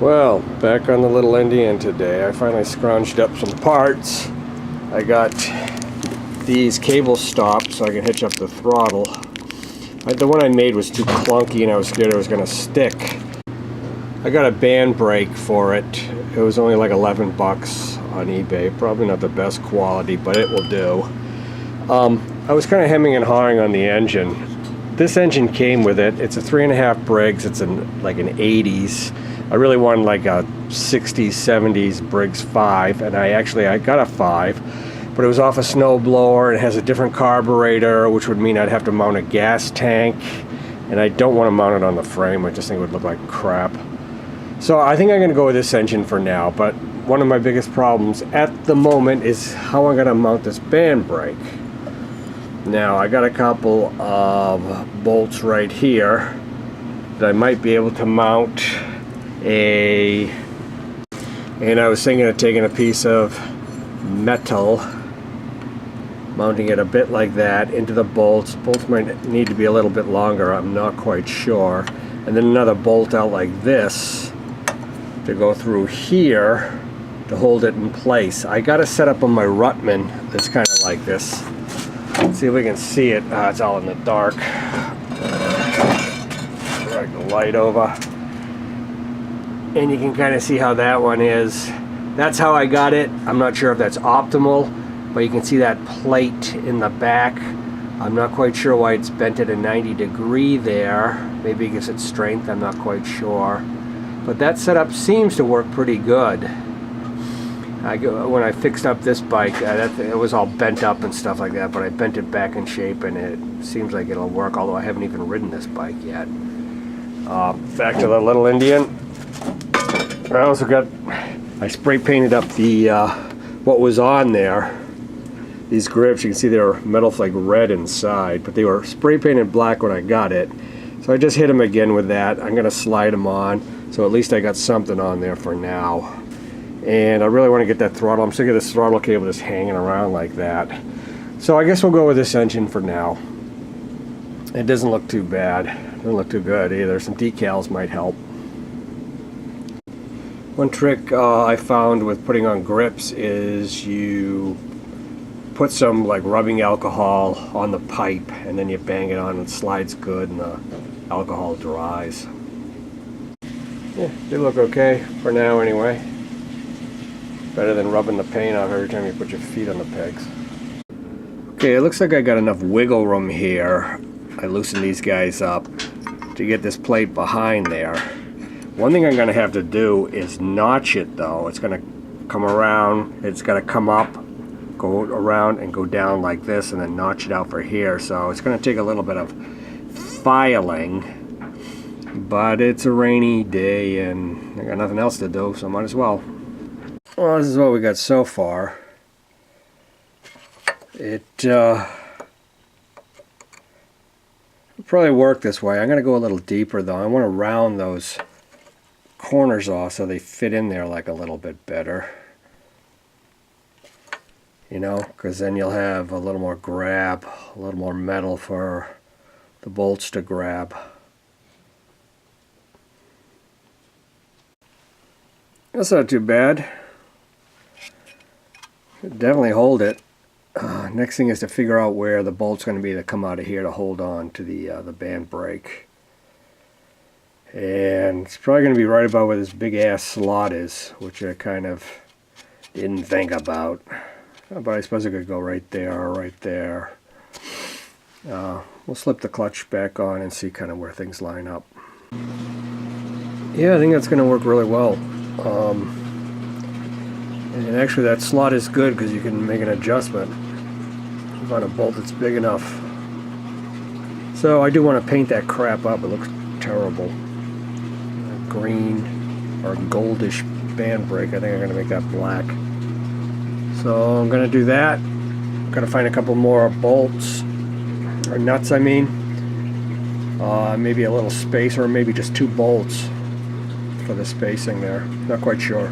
Well, back on the Little Indian today. I finally scrounged up some parts. I got these cable stops so I can hitch up the throttle. The one I made was too clunky and I was scared it was going to stick. I got a band brake for it. It was only like 11 bucks on eBay. Probably not the best quality, but it will do. I was kind of hemming and hawing on the engine. This engine came with it. It's a 3.5 Briggs. It's like an 80s. I really wanted like a 60s, 70s Briggs 5, and I got a 5, but it was off a snowblower and it has a different carburetor, which would mean I'd have to mount a gas tank, and I don't want to mount it on the frame. I just think it would look like crap. So I think I'm going to go with this engine for now, but one of my biggest problems at the moment is how I'm going to mount this band brake. Now, I got a couple of bolts right here that I might be able to mount and I was thinking of taking a piece of metal, mounting it a bit like that into the bolts. Bolts might need to be a little bit longer, I'm not quite sure. And then another bolt out like this to go through here to hold it in place. I got it set up on my Rutman that's kind of like this. Let's see if we can see it. It's all in the dark. Drag the light over. And you can kind of see how that one is. That's how I got it. I'm not sure if that's optimal, but you can see that plate in the back. I'm not quite sure why it's bent at a 90 degree there. Maybe it gives it strength, I'm not quite sure. But that setup seems to work pretty good. When I fixed up this bike, it was all bent up and stuff like that, but I bent it back in shape and it seems like it'll work, although I haven't even ridden this bike yet. Back to the Little Indian. I spray painted up the what was on there. These grips, you can see they're metal flake red inside, but they were spray painted black when I got it. So I just hit them again with that. I'm going to slide them on, so at least I got something on there for now. And I really want to get that throttle. I'm sick of this throttle cable just hanging around like that. So I guess we'll go with this engine for now. It doesn't look too bad. It doesn't look too good either. Some decals might help. One trick I found with putting on grips is you put some like rubbing alcohol on the pipe and then you bang it on and it slides good and the alcohol dries. Yeah, they look okay for now anyway. Better than rubbing the paint off every time you put your feet on the pegs. Okay, it looks like I got enough wiggle room here. I loosened these guys up to get this plate behind there. One thing I'm going to have to do is notch it though. It's going to come around, it's got to come up, go around and go down like this and then notch it out for here. So it's going to take a little bit of filing, but it's a rainy day and I got nothing else to do, so I might as well. Well, this is what we got so far. It will probably work this way. I'm going to go a little deeper though. I want to round those corners off so they fit in there like a little bit better. You know, because then you'll have a little more grab, a little more metal for the bolts to grab. That's not too bad. Definitely hold it. Next thing is to figure out where the bolt's going to be that come out of here to hold on to the band brake. And it's probably going to be right about where this big ass slot is, which I kind of didn't think about. But I suppose it could go right there or right there. We'll slip the clutch back on and see kind of where things line up. Yeah, I think that's going to work really well. And actually that slot is good because you can make an adjustment on a bolt that's big enough. So I do want to paint that crap up. It looks terrible. Green or goldish band brake. I think I'm going to make that black. So I'm going to do that. I'm going to find a couple more bolts, or nuts I mean. Maybe a little space, or maybe just 2 bolts for the spacing there. Not quite sure.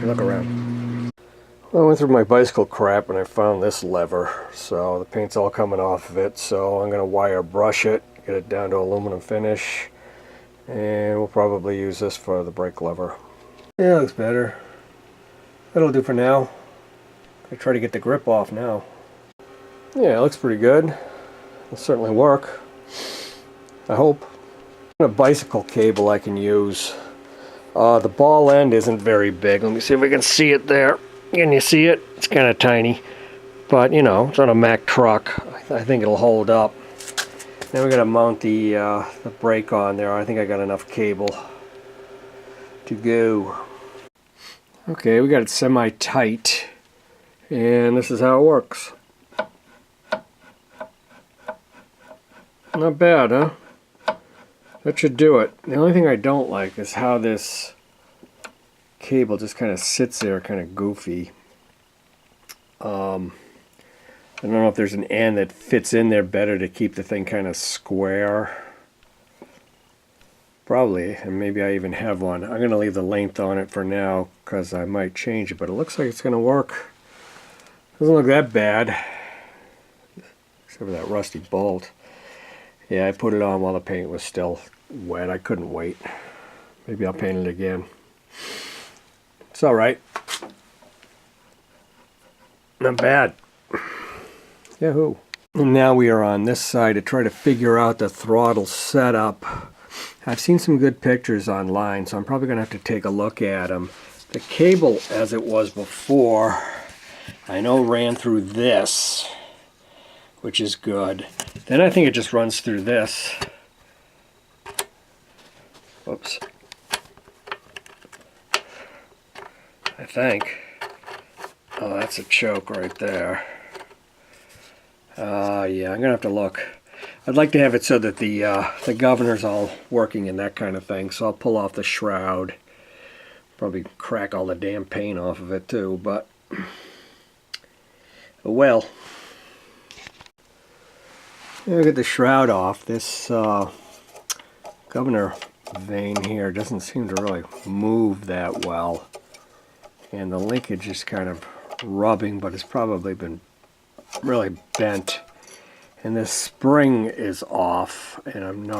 Look around. Well, I went through my bicycle crap and I found this lever. So the paint's all coming off of it. So I'm going to wire brush it, get it down to aluminum finish. And we'll probably use this for the brake lever. Yeah, it looks better. That'll do for now. I try to get the grip off now. Yeah, it looks pretty good. It'll certainly work. I hope. A bicycle cable I can use. The ball end isn't very big. Let me see if we can see it there. Can you see it? It's kind of tiny. But, you know, it's on a Mack truck. I think it'll hold up. Then we're going to mount the brake on there. I think I got enough cable to go. Okay, we got it semi-tight. And this is how it works. Not bad, huh? That should do it. The only thing I don't like is how this cable just kind of sits there kind of goofy. I don't know if there's an end that fits in there better to keep the thing kind of square. Probably, and maybe I even have one. I'm going to leave the length on it for now because I might change it, but it looks like it's going to work. Doesn't look that bad, except for that rusty bolt. Yeah, I put it on while the paint was still wet. I couldn't wait. Maybe I'll paint it again. It's alright. Not bad. Yahoo! And now we are on this side to try to figure out the throttle setup. I've seen some good pictures online, so I'm probably going to have to take a look at them. The cable, as it was before, I know ran through this, which is good. Then I think it just runs through this. Whoops. I think. Oh, that's a choke right there. Yeah, I'm gonna have to look. I'd like to have it so that the governor's all working and that kind of thing. So I'll pull off the shroud. Probably crack all the damn paint off of it too, but oh well. Yeah, get the shroud off. This governor vane here doesn't seem to really move that well, and the linkage is kind of rubbing, but it's probably been really bent. And this spring is off, and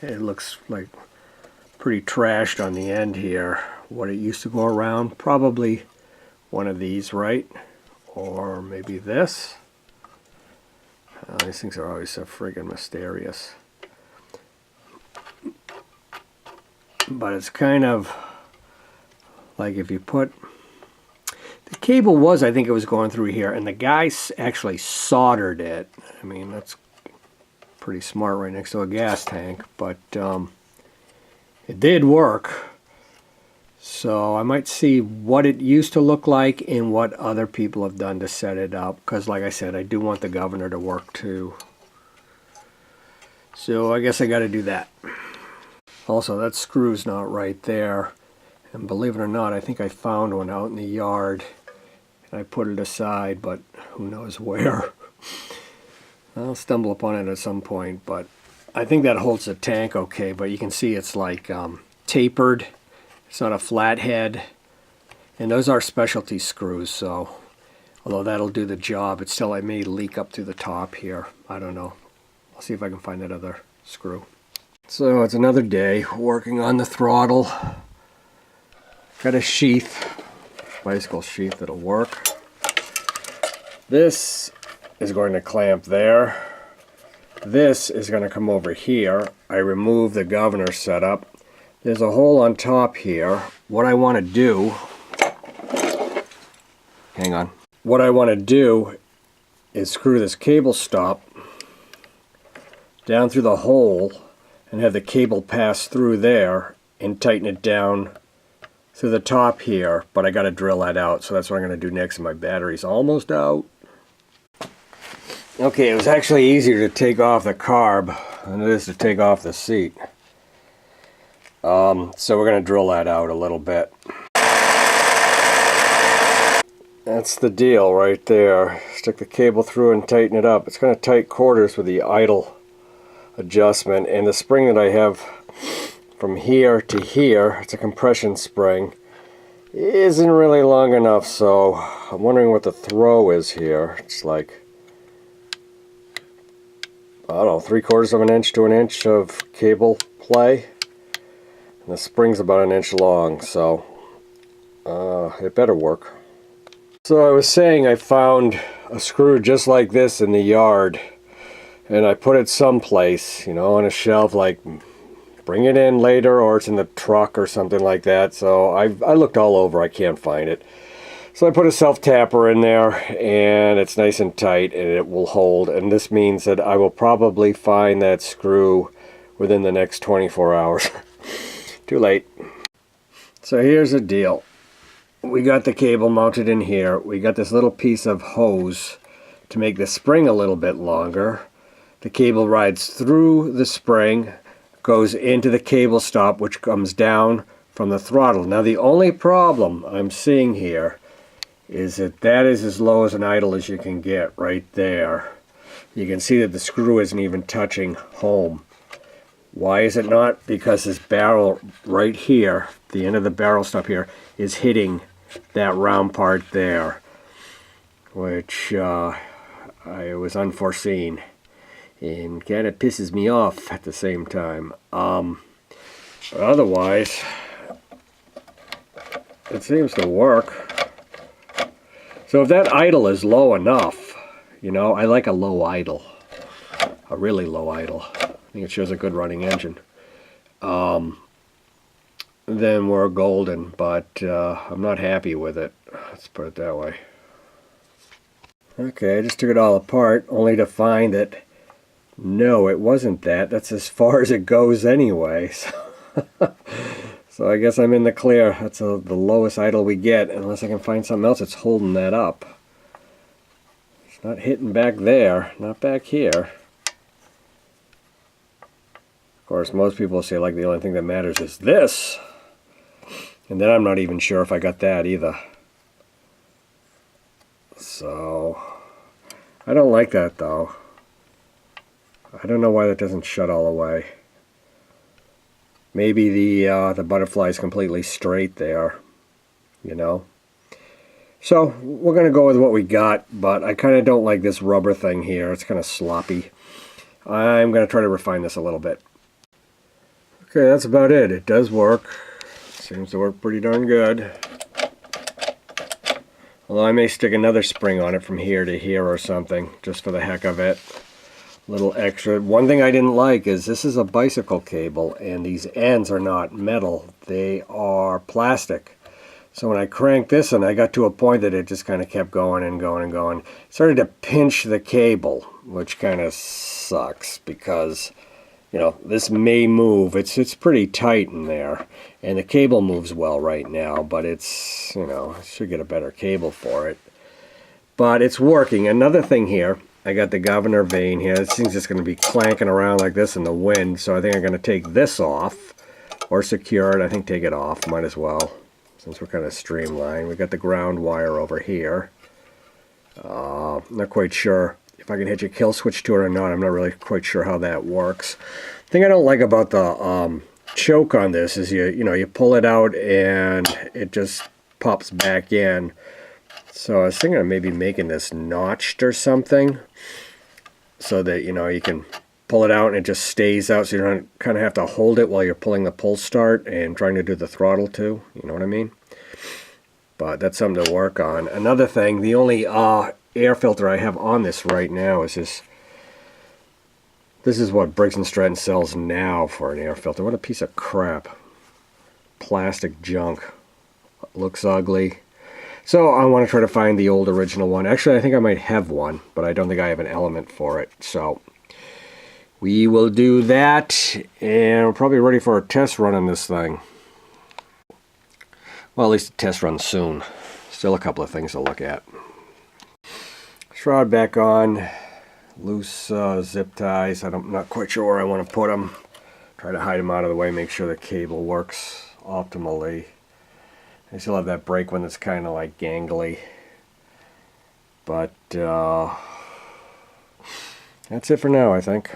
it looks like pretty trashed on the end here. What it used to go around, probably one of these, right? Or maybe this. These things are always so friggin' mysterious. But it's kind of like if you put... The cable was, I think it was going through here, and the guy actually soldered it. I mean, that's pretty smart right next to a gas tank, but it did work. So I might see what it used to look like and what other people have done to set it up, because like I said, I do want the governor to work too. So I guess I got to do that. Also, that screw's not right there, and believe it or not, I think I found one out in the yard. I put it aside, but who knows where. I'll stumble upon it at some point, but I think that holds the tank okay, but you can see it's like tapered. It's not a flat head. And those are specialty screws, so although that'll do the job, it still may leak up through the top here. I don't know. I'll see if I can find that other screw. So it's another day working on the throttle. Got a sheath. Bicycle sheath that'll work. This is going to clamp there. This is going to come over here. I remove the governor setup. There's a hole on top here. What I want to do, hang on. What I want to do is screw this cable stop down through the hole and have the cable pass through there and tighten it down through the top here, but I got to drill that out, so that's what I'm going to do next. My battery's almost out. Okay, it was actually easier to take off the carb than it is to take off the seat. So we're going to drill that out a little bit. That's the deal right there. Stick the cable through and tighten it up. It's going to tight quarters with the idle adjustment, and the spring that I have from here to here, it's a compression spring, isn't really long enough, so I'm wondering what the throw is here. It's like, I don't know, 3/4 of an inch to an inch of cable play. And the spring's about 1 inch long, so it better work. So I was saying I found a screw just like this in the yard, and I put it someplace, you know, on a shelf, like bring it in later, or it's in the truck or something like that. So I looked all over, I can't find it. So I put a self-tapper in there, and it's nice and tight, and it will hold. And this means that I will probably find that screw within the next 24 hours. Too late. So here's the deal. We got the cable mounted in here. We got this little piece of hose to make the spring a little bit longer. The cable rides through the spring, goes into the cable stop, which comes down from the throttle. Now the only problem I'm seeing here is that that is as low as an idle as you can get right there. You can see that the screw isn't even touching home. Why is it not? Because this barrel right here, the end of the barrel stop here, is hitting that round part there, which I was unforeseen, and kind of pisses me off at the same time. But otherwise, it seems to work. So if that idle is low enough, you know, I like a low idle, a really low idle. I think it shows a good running engine. Then we're golden, but I'm not happy with it. Let's put it that way. Okay, I just took it all apart, only to find that no, it wasn't that. That's as far as it goes anyway. So I guess I'm in the clear. That's the lowest idle we get, unless I can find something else that's holding that up. It's not hitting back there, not back here. Of course, most people say like the only thing that matters is this. And then I'm not even sure if I got that either. So, I don't like that though. I don't know why that doesn't shut all the way. Maybe the butterfly is completely straight there, you know. So, we're going to go with what we got, but I kind of don't like this rubber thing here. It's kind of sloppy. I'm going to try to refine this a little bit. Okay, that's about it. It does work. Seems to work pretty darn good. Although I may stick another spring on it from here to here or something, just for the heck of it. A little extra. One thing I didn't like is this is a bicycle cable, and these ends are not metal. They are plastic. So when I cranked this, and I got to a point that it just kind of kept going and going and going. It started to pinch the cable, which kind of sucks because, you know, this may move. It's pretty tight in there, and the cable moves well right now, but it's, you know, I should get a better cable for it. But it's working. Another thing here, I got the governor vane here. This thing's just going to be clanking around like this in the wind, so I think I'm going to take this off, or secure it. I think take it off, might as well, since we're kind of streamlined. We got the ground wire over here. Not quite sure if I can hitch a kill switch to it or not. I'm not really quite sure how that works. The thing I don't like about the choke on this is you pull it out and it just pops back in. So I was thinking of maybe making this notched or something, so that you can pull it out and it just stays out, so you don't kind of have to hold it while you're pulling the pull start and trying to do the throttle too. You know what I mean? But that's something to work on. Another thing, the only air filter I have on this right now is this. This is what Briggs & Stratton sells now for an air filter. What a piece of crap. Plastic junk. Looks ugly. So I want to try to find the old original one. Actually, I think I might have one, but I don't think I have an element for it. So we will do that, and we're probably ready for a test run on this thing. Well, at least a test run soon. Still a couple of things to look at. Shroud back on. Loose zip ties. I'm not quite sure where I want to put them. Try to hide them out of the way, make sure the cable works optimally. I still have that brake one that's kind of like gangly. But that's it for now, I think.